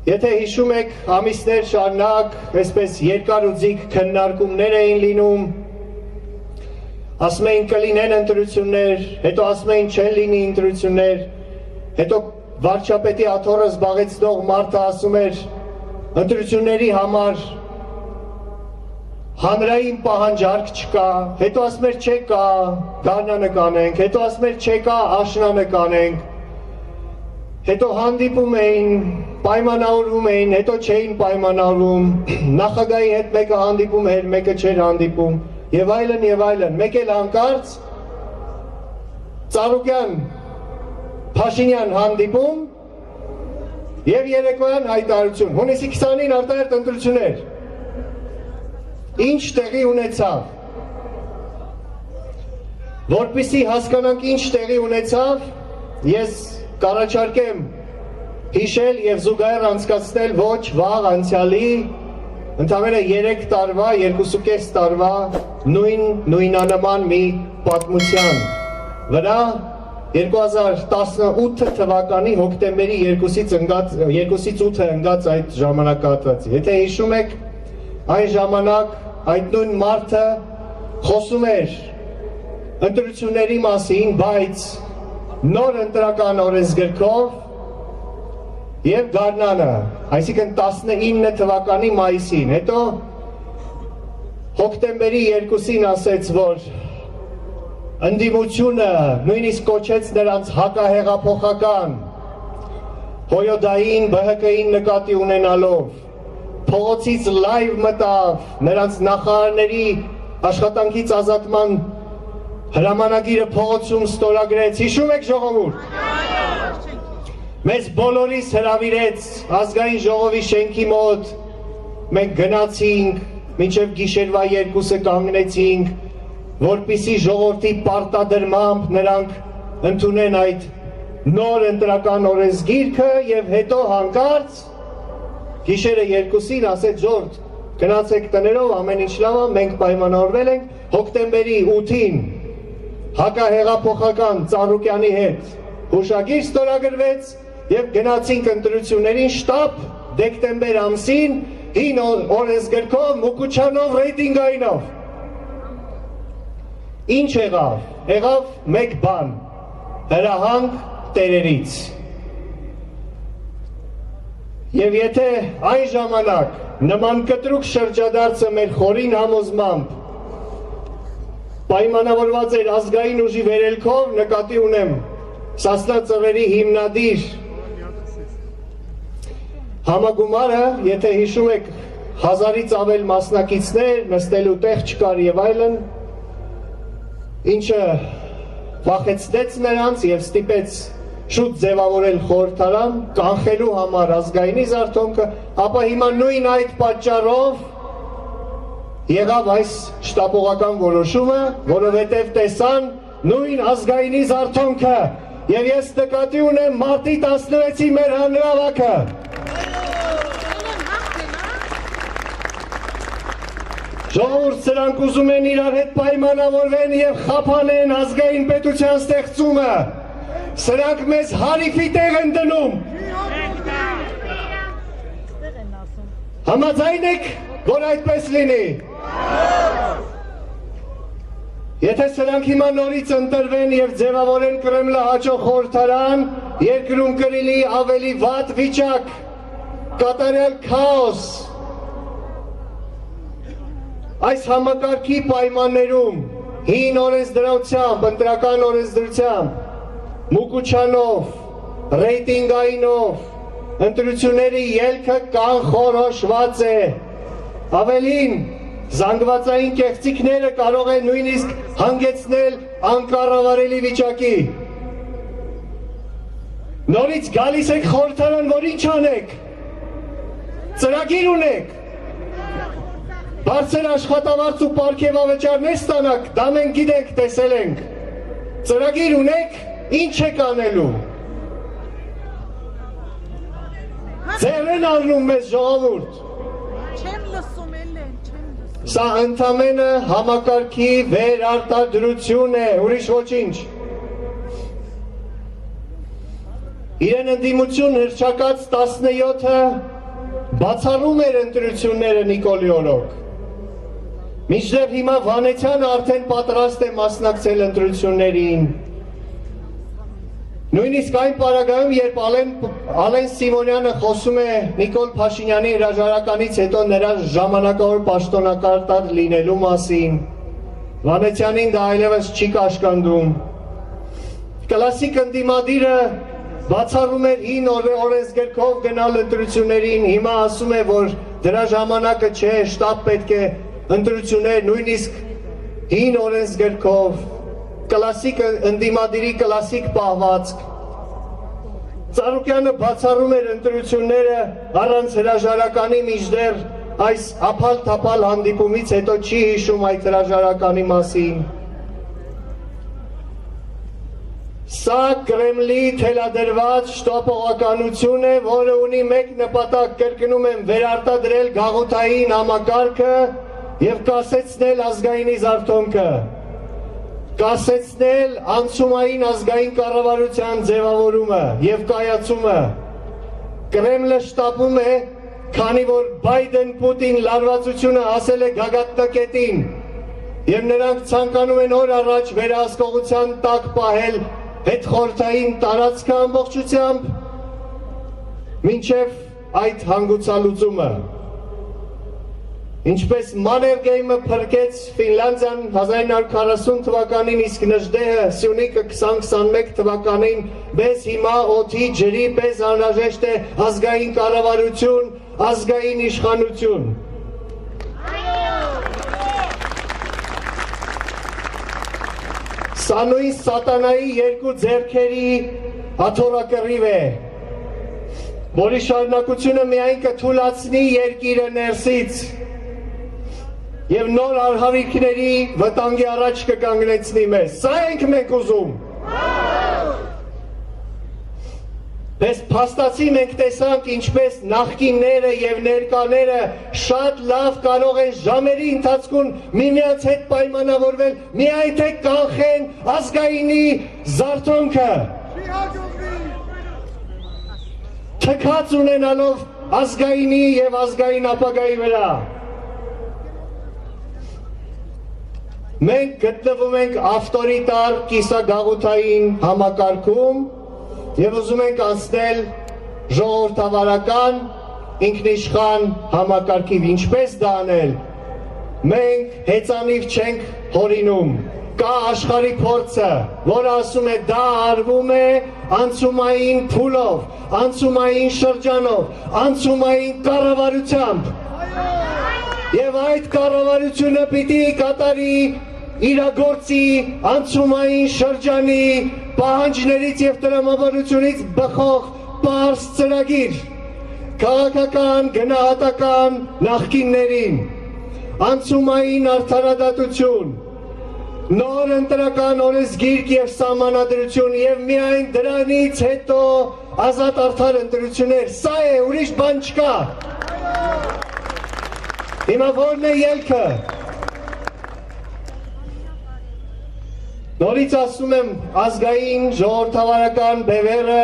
Եթե հիշում եք, ամիսներ շարունակ, այսպես երկար ու ձիգ քննարկումներ էին լինում, ասում էին կլինեն ընտրություններ, հետո ասում էին չեն լինի ընտրություններ, հետո վարչապետի աթոռը զբաղեցնող մարդը ասում էր ընտրությունների համար հանրային պահանջարկ չկա, հետո ասում էր չկա, գարնանը կանենք, հետո ասում էր չկա, աշնանը կանենք, հետո հանդիպում էին, պայմանավորվում էին, հետո չէին պայմանավորվում, նախագահի հետ մեկը հանդիպում էր, մեկը չէր հանդիպում, եւ այլն, մեկ էլ հանկարծ Ծառուկյան Փաշինյան հանդիպում եւ երեկոյան հայտարարություն, հունիսի 20-ին արտահերթ ընտրություններ, ինչ տեղի ունեցավ, որպեսզի հասկանանք ինչ տեղի ունեցավ, ես կառաջարկեմ հիշել եւ զուգահեռ անցկացնել ոչ վաղ անցյալի ընդամենը 3 տարվա, 2.5 տարվա նույնանման մի պատմության վրա 2018 թվականի հոկտեմբերի 2-ից 8-ը ընկած այդ ժամանակահատվածի։ Եթե հիշում եք, այն ժամանակ այդ նույն մարդը խոսում էր ընտրությունների մասին, բայց նոր ընտրական օրենսգրքով եւ գարնանը, այսինքն 19 թվականի մայիսին, հետո հոկտեմբերի 2-ին ասեց, որ ընդդիմությունը նույնիսկ կոչեց նրանց հակահեղափոխական հոյոդային ԲՀԿ-ին նկատի ունենալով, փողոցից լայվ մտավ, նրանց նախարարների աշխատանքից ազատման հրամանագիրը փողոցում ստորագրեց, հիշում եք ժողովուրդ, մեզ բոլորիս հրավիրեց ազգային ժողովի շենքի մոտ, մենք գնացինք, մինչև գիշերվա 2-ը կանգնեցինք, որպեսզի ժողովրդի պարտադրմամբ նրանք ընդունեն այդ նոր ընտրական օրենսգիրքը եւ հետո հանկարծ գիշերը 2-ին ասեց ժողովուրդ, գնացեք տներով, ամեն ինչ լավ է, մենք պայմանավորվել ենք, հոկտեմբերի 8-ին հակահեղափոխական Ծառուկյանի հետ հուշագիր ստորագրվեց եւ գնացինք ընտրություններին շտապ դեկտեմբեր ամսին հին օրենսգրքով Մուկուչյանով ռեյտինգայինով։ Ինչ եղավ? Եղավ մեկ բան, հրահանգ տերերից։ Եվ եթե այն ժամանակ նման կտրուկ շրջադարձը մեր խորին համոզմամբ պայմանավորված էր ազգային ուժի վերելքով, նկատի ունեմ Սասնա ծռերի հիմնադիր համագումարը, եթե հիշում եք 1000-ից ավել մասնակիցներ, նստելու տեղ չկար եւ այլն, ինչը վախեցնեց նրանց եւ ստիպեց շուտ ձևավորել խորհրդարան, կանխելու համար ազգայինի զարթոնքը, ապա հիմա նույն այդ պատճառով եղավ այս շտապողական որոշումը, որովհետև տեսան նույն ազգայինի զարթոնքը եւ ես նկատի ունեմ մարտի 16-ի մեր հանրահավաքը։ Ժողովուրդ, սրանք ուզում են իրար հետ պայմանավորվեն եւ խափանեն ազգային պետության ստեղծումը։ Սրանք մեզ հարիֆի տեղ են դնում։ Համաձայն եք, որ այդպես լինի։ Եթե սրանք հիմա նորից ընտրվեն եւ ձևավորեն Կրեմլը հաճող խորհրդարան, երկրում կլինի ավելի վատ վիճակ, կատարյալ քաոս։ Այս համակարգի պայմաններում, հին օրենսդրությամբ, ընտրական օրենսդրությամբ, Մուկուչյանով, ռեյտինգայինով, ընտրությունների ելքը կանխորոշված է։ Ավելին, զանգվածային կեղծիքները կարող են նույնիսկ հանգեցնել անկառավարելի վիճակի։ Նորից գալիս եք խորհրդարան, որ ինչ անեք։ Ծրագիր ունեք։ Բարձր աշխատավարձ ու պարգևավճարներ ստանաք, դա մենք գիտենք, տեսել ենք։ Ծրագիր ունեք, ինչ եք անելու։ Ձեր են առնում մեզ ժողովուրդ։ Չեմ լսում ելեն, չեմ լսում։ Սա ընդամենը համակարգի վերարտադրություն է, ուրիշ ոչինչ։ Իրեն ընդդիմություն հռչակած 17-ը բացառում էր ընտրությունները Նիկոլի օրոք։ Մինչդեռ հիմա Վանեցյանը արդեն պատրաստ է մասնակցել ընտրություններին։ Նույնիսկ այն պարագայում, երբ Ալեն Սիմոնյանը խոսում է Նիկոլ Փաշինյանի հրաժարականից հետո նրա ժամանակավոր պաշտոնակատար լինելու մասին, Վանեցյանին դա այլևս չի կաշկանդում։ Կլասիկ ընդդիմադիրը բացառում էր հին օրենսգրքով գնալ ընտրություններին, հիմա ասում է, որ դրա ժամանակը չէ, շտապ պետք է ընտրություններ, նույնիսկ հին օրենսգրքով, կլասիկ ընդդիմադիրի կլասիկ պահվածք։ Ծառուկյանը բացառում էր ընտրությունները առանց հրաժարականի, մինչդեռ այս ափալ-թափալ հանդիպումից հետո չի հիշում այդ հրաժարականի մասին։ Սա Կրեմլի թելադրված շտապողականություն է, որը ունի մեկ նպատակ, կրկնում եմ, վերարտադրել գաղութային համակարգը և կասեցնել ազգայինի զարթոնքը, կասեցնել անցումային ազգային կառավարության ձևավորումը և կայացումը։ Կրեմլը շտապում է, քանի որ Բայդեն-Պուտին լարվածությունը հասել է գագաթնակետին և նրանք ցանկանում են օր առաջ վերահսկողության տակ պահել հետխորհրդային տարածքը ամբողջությամբ մինչև այդ հանգուցալուծումը։ Ինչպես Մաններգեյմը փրկեց Ֆինլանդիան 1940 թվականին, իսկ Նժդեհը Սյունիքը 2021 թվականին, մեզ հիմա օդի ջրի պես անհրաժեշտ է ազգային կառավարություն, ազգային իշխանություն։ Սա նույն սատանայի երկու ձեռքերի աթոռակռիվ է, որի շարունակությունը միայն կթուլացնի երկիրը ներսից և նոր արհավիրքների վտանգի առաջ կկանգնեցնի մեզ։ Սա ենք մենք ուզում։ Պես փաստացի մենք տեսանք, ինչպես նախկինները և ներկաները շատ լավ կարող են ժամերի ընթացքում միմյանց հետ պայմանավորվել, միայն թե կանխեն ազգայինի զարթոնքը, թքած ունենալով ազգայինի և ազգային ապագայի վրա։ Մենք գտնվում ենք ավտորիտար կիսագաղութային համակարգում և ուզում ենք անցնել ժողովրդավարական, ինքնիշխան համակարգիվ։ Ինչպես դա անել։ Մենք հեծանիվ չենք հորինում։ Կա աշխարհի փորձը, որը ասում է դա արվում է անցումային փուլով, անցումային շրջանով, անցումային կառավարությամբ։ Եվ այդ կառավարությունը պիտի կատարի իրագործի անցումային շրջանի պահանջներից և տրամաբանությունից բխող պարզ ծրագիր, քաղաքական, գնահատական նախկիններին, անցումային արդարադատություն, նոր ընտրական օրենսգիրք և սահմանադրություն և միայն դրանից հետո ազատ արդար ընտրություններ։ Սա է, ուրիշ բան չկա։ Հիմա որն է ելքը։ Նորից ասում եմ, ազգային ժողովրդավարական բևեռը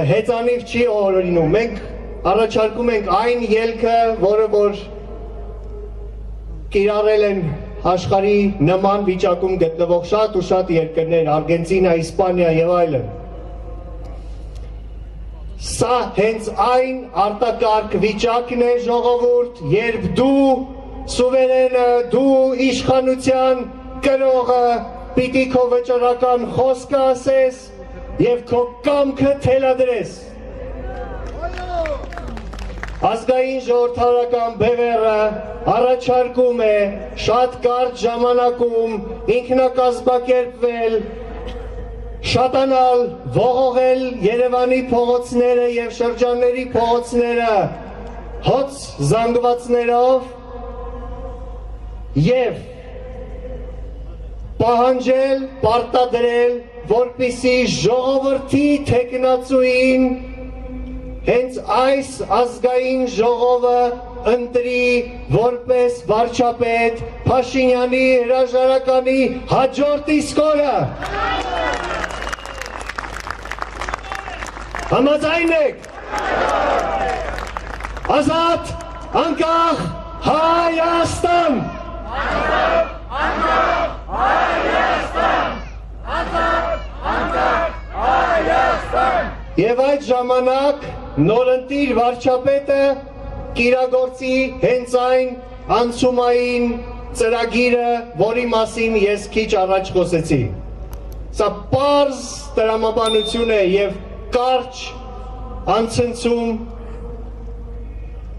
հեծանիվ չի օրորինում։ Մենք առաջարկում ենք այն ելքը, որը որ կիրառել են աշխարհի նման վիճակում գտնվող շատ ու շատ երկրներ, Արգենտինա, Իսպանիա և այլն։ Սա հենց այն արտակարգ վիճակն է, ժողովուրդ, երբ դու սուվերենը, դու իշխանության կրողը պիտի քո վճռական խոսքը ասես և քո կամքը թելադրես։ Ազգային ժողովրդավարական բևեռը առաջարկում է շատ կարճ ժամանակում ինքնակազմակերպվել, շատանալ, ողողել Երևանի փողոցները և շրջանների փողոցները հոծ զանգվածներով և պահանջել, պարտադրել, որպեսզի ժողովրդի թեկնածուին հենց այս ազգային ժողովը ընտրի որպես վարչապետ Փաշինյանի հրաժարականի հաջորդ իսկ օրը։ Համաձայն եք։ Ազատ անկախ Հայաստան։ Եվ այդ ժամանակ նորընտիր վարչապետը կիրագործի հենց այն անցումային ծրագիրը, որի մասին ես քիչ առաջ խոսեցի։ Սա պարզ տրամաբանություն է եւ կարճ անցնցում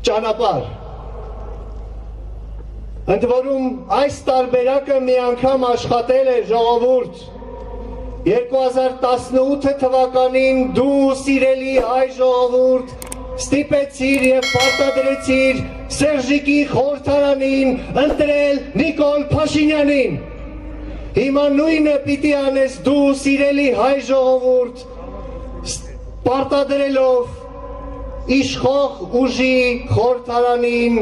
ճանապարհ։ Ընդ որում այս տարբերակը մի անգամ աշխատել է ժողովուրդ 2018 թվականին դու սիրելի հայ ժողովուրդ ստիպեցիր եւ պարտադրեցիր Սերժիկի խորհրդարանին ընտրել Նիկոլ Փաշինյանին։ Հիմա նույնը պիտի անես դու սիրելի հայ ժողովուրդ պարտադրելով իշխող ուժի խորհրդարանին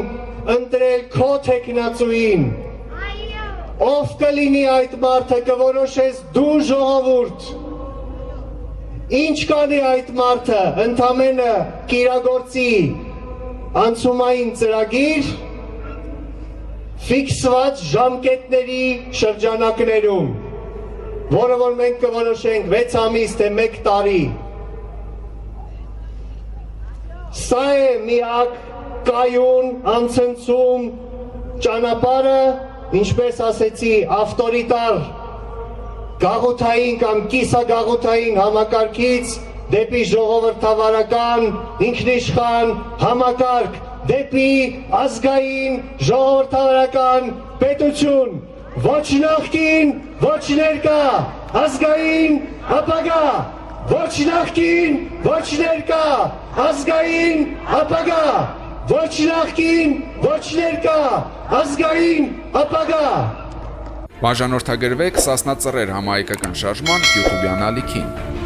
ընտրել քո թեկնածուին։ Ով կլինի այդ մարդը կորոշես դու ժողովուրդ։ Ինչ կանի այդ մարդը ընդամենը կիրագործի անցումային ծրագիր ֆիքսված ժամկետների շրջանակներում, որը որ մենք կորոշենք 6 ամիս թե 1 տարի։ Սա է միակ կայուն անցնցում ճանապարհը, ինչպես ասեցի, ավտորիտար գաղութային կամ կիսագաղութային համակարգից դեպի ժողովրդավարական, ինքնիշխան համակարգ, դեպի ազգային ժողովրդավարական պետություն, ոչ նախկին, ոչ ներկա, ազգային ապագա, ոչ նախկին, ոչ ներկա, ազգային ապագա, ոչ նախկին, ոչ ներկա, ազգային ապագա։ Բաժանորդագրվեք Սասնա Ծռեր համահայկական շարժման YouTube-յան ալիքին։